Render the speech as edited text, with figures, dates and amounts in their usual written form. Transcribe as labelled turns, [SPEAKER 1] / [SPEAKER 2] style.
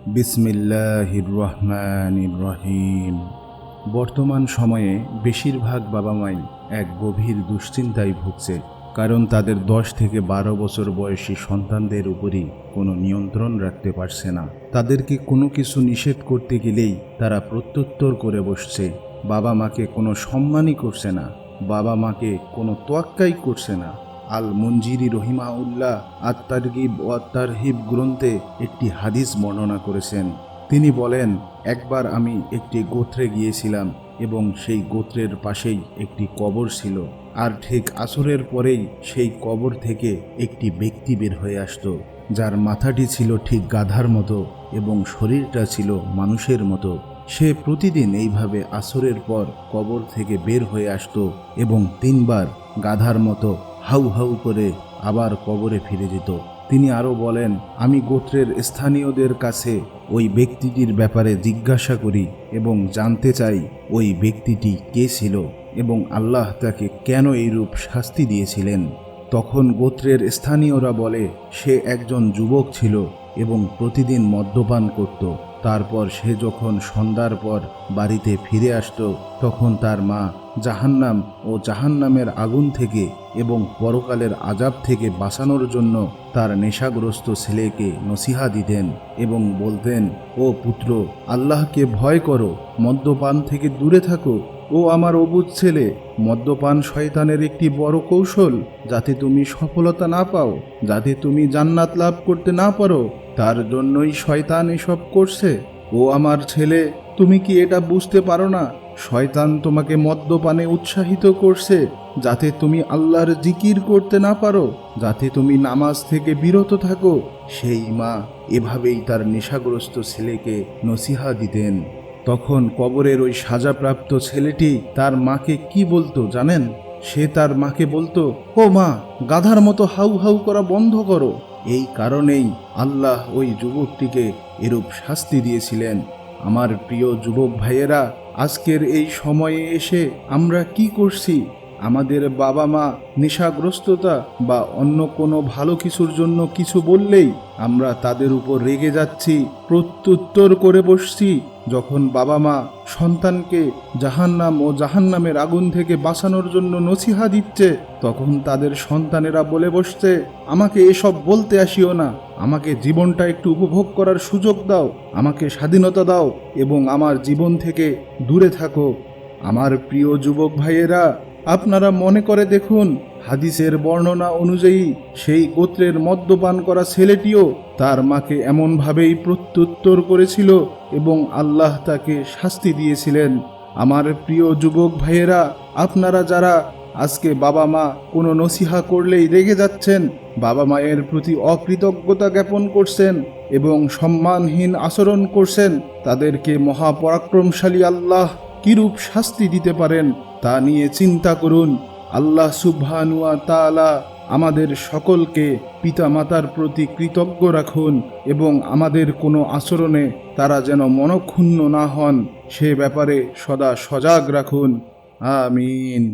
[SPEAKER 1] বিসমিল্লাহির রহমানির রহিম। বর্তমান সময়ে বেশিরভাগ বাবা মাই এক গভীর দুশ্চিন্তায় ভুগছে, কারণ তাদের 10 থেকে 12 বছর বয়সী সন্তানদের উপরই কোনো নিয়ন্ত্রণ রাখতে পারছে না। তাদেরকে কোনো কিছু নিষেধ করতে গেলেই তারা প্রত্যুত্তর করে বসছে। বাবা মাকে কোনো সম্মানই করছে না, বাবা মাকে কোনো তোয়াক্কাই করছে না। আল মঞ্জিরি রহিমাউল্লাহ আত-তারগিব ও আত-তারহিব গ্রন্থে একটি হাদিস বর্ণনা করেছেন। তিনি বলেন, একবার আমি একটি গোত্রে গিয়েছিলাম এবং সেই গোত্রের পাশেই একটি কবর ছিল, আর ঠিক আসরের পরেই সেই কবর থেকে একটি ব্যক্তি বের হয়ে আসতো, যার মাথাটি ছিল ঠিক গাধার মতো এবং শরীরটা ছিল মানুষের মতো। সে প্রতিদিন এইভাবে আসরের পর কবর থেকে বের হয়ে আসতো এবং 3 বার গাধার মতো হাউ হাউ করে আবার কবরে ফিরে যেত। তিনি আরও বলেন, আমি গোত্রের স্থানীয়দের কাছে ওই ব্যক্তিটির ব্যাপারে জিজ্ঞাসা করি এবং জানতে চাই ওই ব্যক্তিটি কে ছিল এবং আল্লাহ তাকে কেন এইরূপ শাস্তি দিয়েছিলেন। তখন গোত্রের স্থানীয়রা বলে, সে একজন যুবক ছিল এবং প্রতিদিন মদ্যপান করত। তারপর সে যখন সন্ধ্যার পর বাড়িতে ফিরে আসতো, তখন তার মা জাহান্নাম ও জাহান্নামের আগুন থেকে এবং পরকালের আযাব থেকে বাঁচানোর জন্য তার নেশাগ্রস্ত ছেলেকে নসিহা দিতেন এবং বলতেন, ও পুত্র, আল্লাহকে ভয় করো, মদ্যপান থেকে দূরে থাকো। ও আমার অবুঝ ছেলে, মদ্যপান শয়তানের একটি বড় কৌশল, যাতে তুমি সফলতা না পাও, যাতে তুমি জান্নাত লাভ করতে না পারো। তার জন্যই শয়তান এসব করছে। ও আমার ছেলে, তুমি কি এটা বুঝতে পারো না? শয়তান তোমাকে মদ্যপানে উৎসাহিত করছে, যাতে তুমি আল্লাহর জিকির করতে না পারো, যাতে তুমি নামাজ থেকে বিরত থাকো। সেই মা এভাবেই তার নেশাগ্রস্ত ছেলেকে নসিহা দিতেন। তখন কবরের ওই সাজাপ্রাপ্ত ছেলেটি তার মাকে কি বলতো জানেন? সে তার মাকে বলতো, ও মা, গাধার মতো হাউ হাউ করা বন্ধ করো। এই কারণেই আল্লাহ ওই যুবকটিকে এরূপ শাস্তি দিয়েছিলেন। আমার প্রিয় যুবক ভাইয়েরা, আজকের এই সময়ে এসে আমরা কি করছি? আমাদের বাবা মা নেশাগ্রস্ততা বা অন্য কোনো ভালো কিছুর জন্য কিছু বললেই আমরা তাদের উপর রেগে যাচ্ছি, প্রত্যুত্তর করে বসছি। যখন বাবা মা সন্তানকে জাহান্নাম ও জাহান্নামের আগুন থেকে বাঁচানোর জন্য নসিহা দিচ্ছে, তখন তাদের সন্তানেরা বলে বসছে, আমাকে এসব বলতে আসিও না, আমাকে জীবনটা একটু উপভোগ করার সুযোগ দাও, আমাকে স্বাধীনতা দাও এবং আমার জীবন থেকে দূরে থাকো। আমার প্রিয় যুবক ভাইয়েরা, আপনারা মনে করে দেখুন, হাদিসের বর্ণনা অনুযায়ী সেই গোত্রের মদ্যপান করা ছেলেটিও তার মাকে এমনভাবেই প্রত্যুত্তর করেছিল এবং আল্লাহ তাকে শাস্তি দিয়েছিলেন। আমার প্রিয় যুবক ভাইয়েরা, আপনারা যারা আজকে বাবা মা কোনো নসিহা করলেই রেগে যাচ্ছেন, বাবা মায়ের প্রতি অকৃতজ্ঞতা জ্ঞাপন করছেন এবং সম্মানহীন আচরণ করছেন, তাদেরকে মহাপরাক্রমশালী আল্লাহ কিরূপ শাস্তি দিতে পারেন তা নিয়ে চিন্তা করুন। আল্লাহ সুবহানাহু ওয়া তাআলা আমাদের সকলকে পিতামাতার প্রতি কৃতজ্ঞ রাখুন এবং আমাদের কোনো আচরণে তারা যেন মনক্ষুণ্ণ না হন, সে ব্যাপারে সদা সজাগ রাখুন। আমিন।